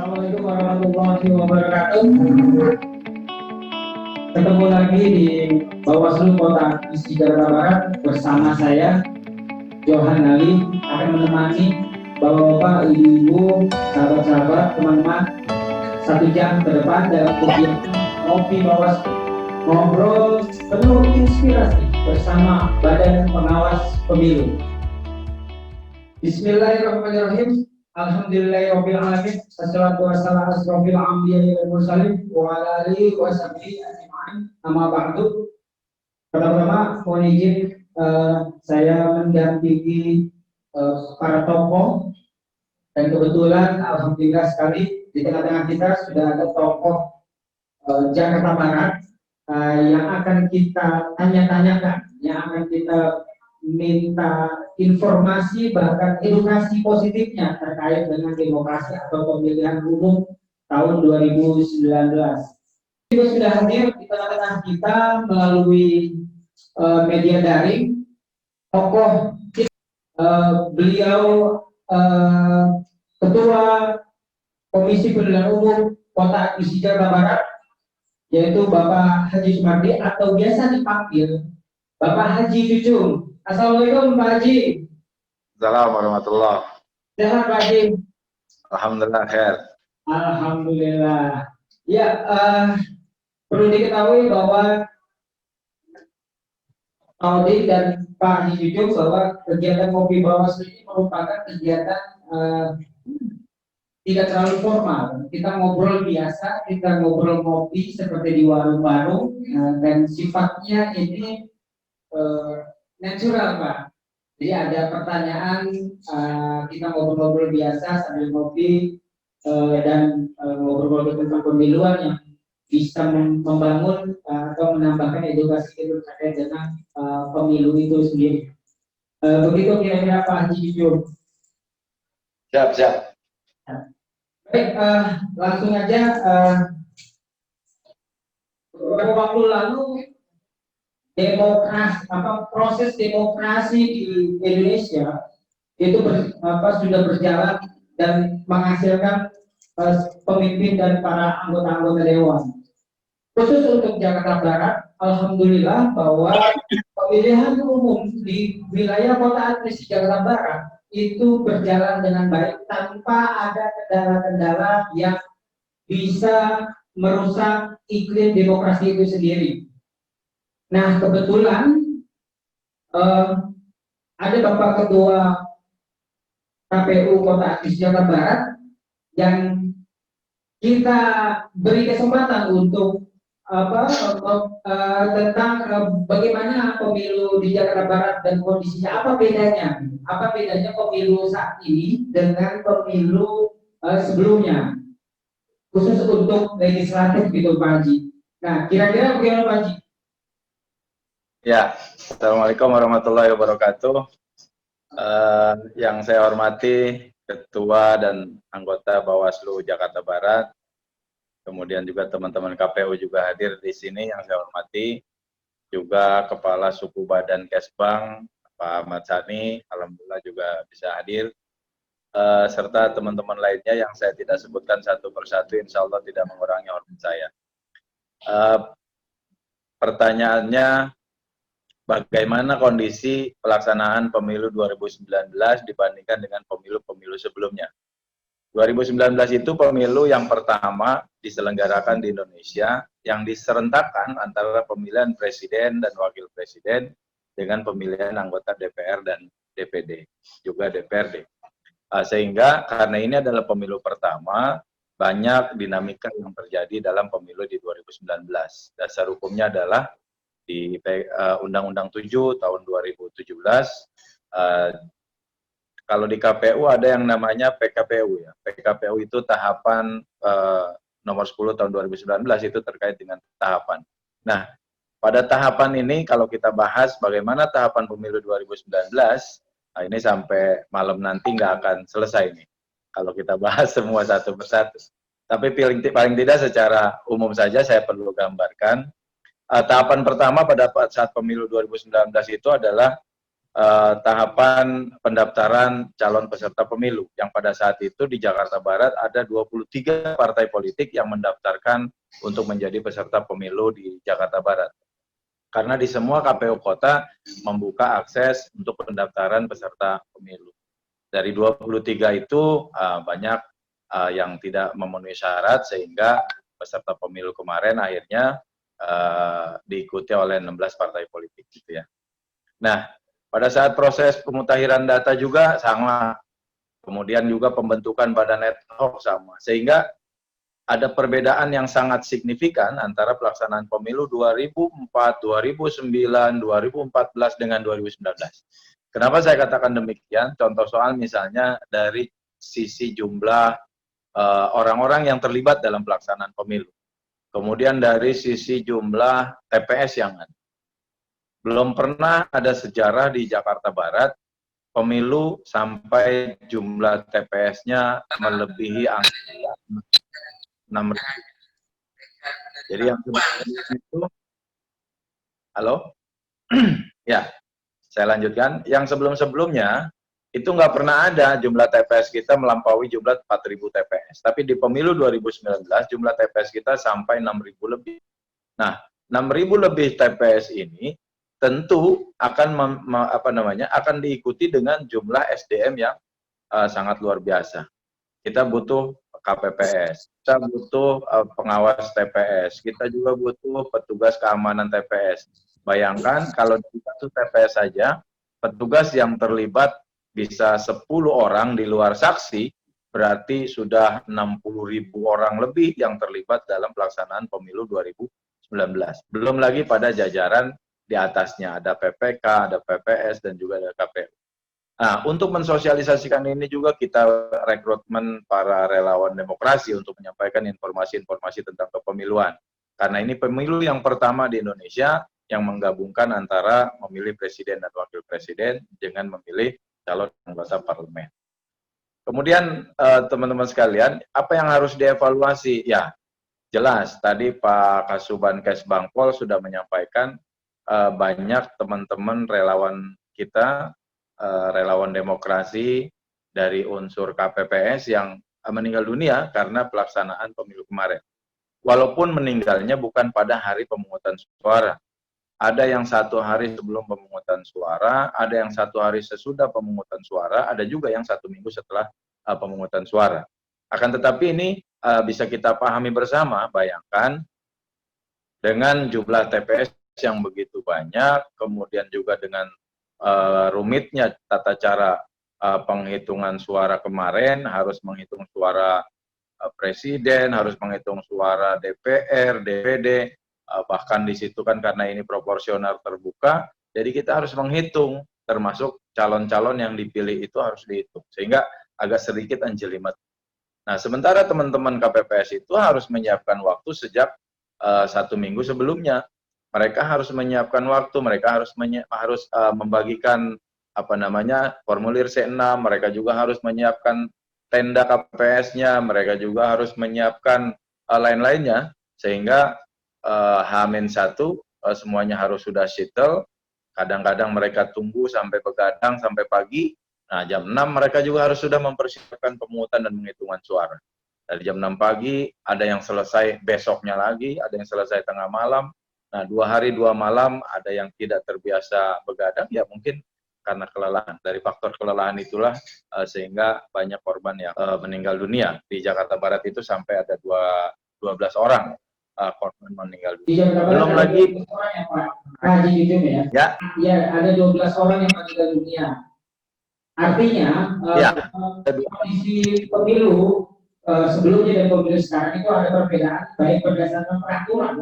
Assalamualaikum warahmatullahi wabarakatuh. Ketemu lagi di Bawaslu Kota Isi Jakarta Barat bersama saya Johan Ali akan menemani bapak-bapak, ibu-ibu, sahabat-sahabat, teman-teman 1 jam ke depan dalam kegiatan Ngopi Bawaslu, ngobrol penuh inspirasi bersama Badan Pengawas Pemilu. Bismillahirrahmanirrahim. Alhamdulillahirabbil alamin. Wassalatu wassalamu ala asrofil anbiya'i wal mursalin wa ala alihi wa sahbihi ajma'in. Amma ba'du. Pertama-tama mohon izin saya mendampingi para tokoh, dan kebetulan alhamdulillah sekali di tengah-tengah kita sudah ada tokoh Jakarta Barat yang akan kita tanya-tanyakan, yang akan kita minta informasi bahkan edukasi positifnya terkait dengan demokrasi atau pemilihan umum tahun 2019. Kita sudah hadir di tengah-tengah kita melalui media daring. Tokoh beliau Ketua Komisi Pemilihan Umum Kota Isi Jakarta Barat, yaitu Bapak Haji Sumardi atau biasa dipanggil Bapak Haji Cucung. Assalamualaikum Pak Haji. Assalamualaikum warahmatullahi. Sehat Pak Haji? Alhamdulillah khair. Alhamdulillah. Ya, perlu diketahui bahwa Audi dan Pak Haji Cucung bahwa kegiatan Ngopi Bawaslu ini merupakan kegiatan tidak terlalu formal. Kita ngobrol biasa, kita ngobrol ngopi seperti di warung-warung, dan sifatnya ini natural Pak. Jadi ada pertanyaan, kita ngobrol-ngobrol biasa sambil ngopi, dan ngobrol-ngobrol tentang pemiluan yang bisa membangun atau menambahkan edukasi terkait dengan pemilu itu sendiri. Begitu kira-kira Pak Haji Cucung. Siap. Baik, langsung aja. Beberapa waktu lalu proses demokrasi di Indonesia itu sudah berjalan dan menghasilkan pemimpin dan para anggota-anggota dewan. Khusus untuk Jakarta Barat, alhamdulillah bahwa pemilihan umum di wilayah Kota Administrasi Jakarta Barat itu berjalan dengan baik tanpa ada kendala-kendala yang bisa merusak iklim demokrasi itu sendiri. Nah, kebetulan ada Bapak Ketua KPU Kota Administrasi Jakarta Barat yang kita beri kesempatan untuk tentang bagaimana pemilu di Jakarta Barat dan kondisinya, apa bedanya pemilu saat ini dengan pemilu sebelumnya, khusus untuk legislatif gitu Pak Haji. Nah, kira-kira bagaimana Pak Haji? Ya, Assalamualaikum warahmatullahi wabarakatuh. Yang saya hormati Ketua dan anggota Bawaslu Jakarta Barat, kemudian juga teman-teman KPU juga hadir di sini yang saya hormati, juga Kepala Suku Badan Kesbang Pak Ahmad Sani, alhamdulillah juga bisa hadir, serta teman-teman lainnya yang saya tidak sebutkan satu persatu, insya Allah tidak mengurangi hormat saya. Pertanyaannya, bagaimana kondisi pelaksanaan pemilu 2019 dibandingkan dengan pemilu-pemilu sebelumnya? 2019 itu pemilu yang pertama diselenggarakan di Indonesia yang diserentakkan antara pemilihan presiden dan wakil presiden dengan pemilihan anggota DPR dan DPD, juga DPRD. Sehingga karena ini adalah pemilu pertama, banyak dinamika yang terjadi dalam pemilu di 2019. Dasar hukumnya adalah di Undang-Undang 7 tahun 2017, kalau di KPU ada yang namanya PKPU ya. PKPU itu tahapan nomor 10 tahun 2019 itu terkait dengan tahapan. Nah, pada tahapan ini kalau kita bahas bagaimana tahapan pemilu 2019, nah ini sampai malam nanti nggak akan selesai nih kalau kita bahas semua satu persatu. Tapi paling tidak secara umum saja saya perlu gambarkan. Tahapan pertama pada saat pemilu 2019 itu adalah tahapan pendaftaran calon peserta pemilu, yang pada saat itu di Jakarta Barat ada 23 partai politik yang mendaftarkan untuk menjadi peserta pemilu di Jakarta Barat. Karena di semua KPU kota membuka akses untuk pendaftaran peserta pemilu. Dari 23 itu banyak yang tidak memenuhi syarat, sehingga peserta pemilu kemarin akhirnya diikuti oleh 16 partai politik gitu ya. Nah, pada saat proses pemutahiran data juga sama, kemudian juga pembentukan badan ad hoc sama, sehingga ada perbedaan yang sangat signifikan antara pelaksanaan pemilu 2004, 2009, 2014 dengan 2019. Kenapa saya katakan demikian? Contoh soal misalnya dari sisi jumlah orang-orang yang terlibat dalam pelaksanaan pemilu. Kemudian dari sisi jumlah TPS yang ada. Belum pernah ada sejarah di Jakarta Barat pemilu sampai jumlah TPS-nya melebihi angka 6.000. Jadi yang itu, halo, ya, saya lanjutkan. Yang sebelum-sebelumnya itu nggak pernah ada jumlah TPS kita melampaui jumlah 4.000 TPS. Tapi di pemilu 2019 jumlah TPS kita sampai 6.000 lebih. Nah, 6.000 lebih TPS ini tentu akan akan diikuti dengan jumlah SDM yang sangat luar biasa. Kita butuh KPPS, kita butuh pengawas TPS, kita juga butuh petugas keamanan TPS. Bayangkan kalau di satu TPS saja, petugas yang terlibat bisa 10 orang di luar saksi, berarti sudah 60.000 orang lebih yang terlibat dalam pelaksanaan pemilu 2019. Belum lagi pada jajaran di atasnya, ada PPK, ada PPS, dan juga ada KPU. Nah, untuk mensosialisasikan ini juga kita rekrutmen para relawan demokrasi untuk menyampaikan informasi-informasi tentang kepemiluan. Karena ini pemilu yang pertama di Indonesia yang menggabungkan antara memilih presiden dan wakil presiden dengan memilih calon anggota parlemen. Kemudian teman-teman sekalian, apa yang harus dievaluasi? Ya, jelas tadi Pak Kasubankes Bangpol sudah menyampaikan banyak teman-teman relawan kita, relawan demokrasi dari unsur KPPS yang meninggal dunia karena pelaksanaan pemilu kemarin. Walaupun meninggalnya bukan pada hari pemungutan suara. Ada yang 1 hari sebelum pemungutan suara, ada yang 1 hari sesudah pemungutan suara, ada juga yang 1 minggu setelah pemungutan suara. Akan tetapi ini bisa kita pahami bersama, bayangkan dengan jumlah TPS yang begitu banyak, kemudian juga dengan rumitnya tata cara penghitungan suara kemarin, harus menghitung suara presiden, harus menghitung suara DPR, DPD, bahkan di situ kan karena ini proporsional terbuka, jadi kita harus menghitung, termasuk calon-calon yang dipilih itu harus dihitung, sehingga agak sedikit anjelimet. Nah, sementara teman-teman KPPS itu harus menyiapkan waktu sejak 1 minggu sebelumnya. Mereka harus menyiapkan waktu, mereka harus membagikan formulir C6, mereka juga harus menyiapkan tenda KPPS-nya, mereka juga harus menyiapkan lain-lainnya, sehingga H-1 semuanya harus sudah settle. Kadang-kadang mereka tunggu sampai begadang, sampai pagi. Nah, jam 6 mereka juga harus sudah mempersiapkan pemungutan dan penghitungan suara. Dari jam 6 pagi, ada yang selesai besoknya lagi, ada yang selesai tengah malam. Nah, 2 hari 2 malam, ada yang tidak terbiasa begadang, ya mungkin karena kelelahan. Dari faktor kelelahan itulah sehingga banyak korban yang meninggal dunia. Di Jakarta Barat itu sampai ada 12 orang korban meninggal dunia. Belum lagi orang yang Pak Haji Jujum ya. Ya. Ya, ada 12 orang yang meninggal dunia. Artinya kondisi pemilu sebelumnya dan pemilu sekarang itu ada perbedaan baik berdasarkan peraturan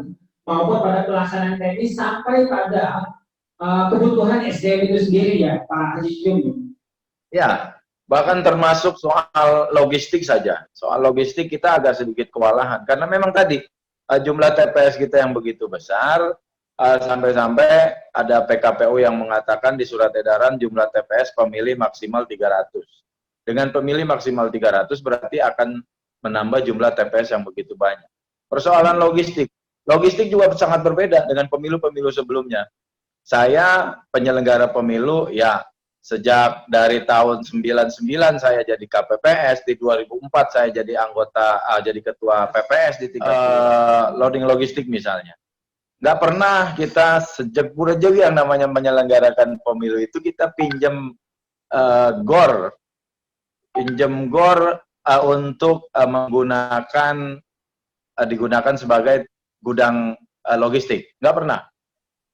maupun pada pelaksanaan teknis sampai pada kebutuhan SDM itu sendiri ya Pak Haji Jujum. Ya, bahkan termasuk soal logistik saja. Soal logistik kita agak sedikit kewalahan karena memang tadi jumlah TPS kita yang begitu besar, sampai-sampai ada PKPU yang mengatakan di surat edaran jumlah TPS pemilih maksimal 300. Dengan pemilih maksimal 300 berarti akan menambah jumlah TPS yang begitu banyak. Persoalan logistik juga sangat berbeda dengan pemilu-pemilu sebelumnya. Saya penyelenggara pemilu ya sejak dari tahun 99 saya jadi KPPS, di 2004 saya jadi jadi ketua PPS di tingkat loading logistik misalnya. Nggak pernah kita sejak Purworejo yang namanya menyelenggarakan pemilu itu kita pinjam GOR untuk digunakan sebagai gudang logistik. Nggak pernah.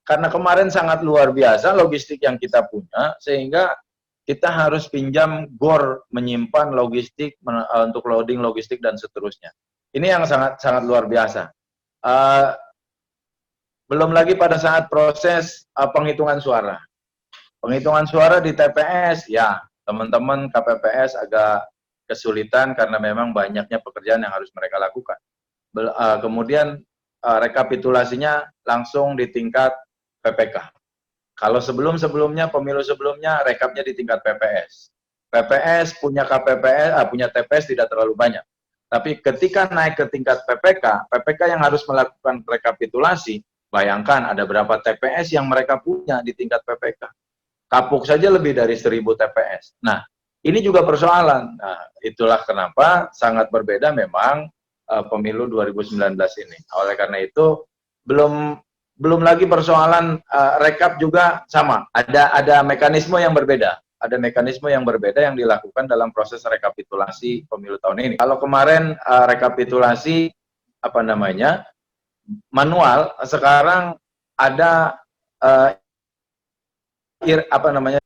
Karena kemarin sangat luar biasa logistik yang kita punya, sehingga kita harus pinjam GOR menyimpan logistik untuk loading logistik dan seterusnya. Ini yang sangat luar biasa. Belum lagi pada saat proses penghitungan suara. Penghitungan suara di TPS, ya teman-teman KPPS agak kesulitan karena memang banyaknya pekerjaan yang harus mereka lakukan. Kemudian rekapitulasinya langsung di tingkat PPK. Kalau sebelumnya, pemilu sebelumnya, rekapnya di tingkat PPS. PPS punya punya TPS tidak terlalu banyak. Tapi ketika naik ke tingkat PPK, PPK yang harus melakukan rekapitulasi, bayangkan ada berapa TPS yang mereka punya di tingkat PPK. Kapuk saja lebih dari 1000 TPS. Nah, ini juga persoalan. Nah, itulah kenapa sangat berbeda memang pemilu 2019 ini. Oleh karena itu, belum lagi persoalan rekap juga sama. Ada mekanisme yang berbeda. Ada mekanisme yang berbeda yang dilakukan dalam proses rekapitulasi pemilu tahun ini. Kalau kemarin rekapitulasi manual, sekarang ada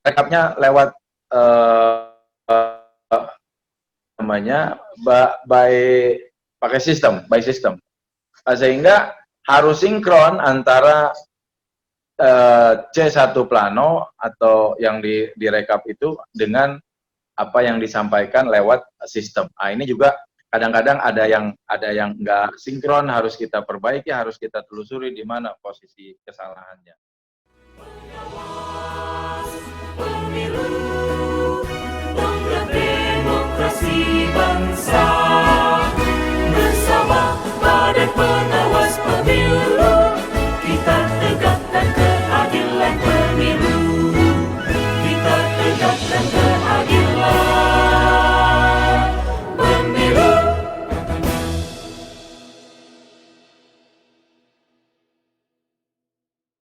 rekapnya lewat pakai sistem, by system. Sehingga harus sinkron antara C1 plano atau yang direkap itu dengan apa yang disampaikan lewat sistem. Nah, ini juga kadang-kadang ada yang nggak sinkron, harus kita perbaiki, harus kita telusuri di mana posisi kesalahannya.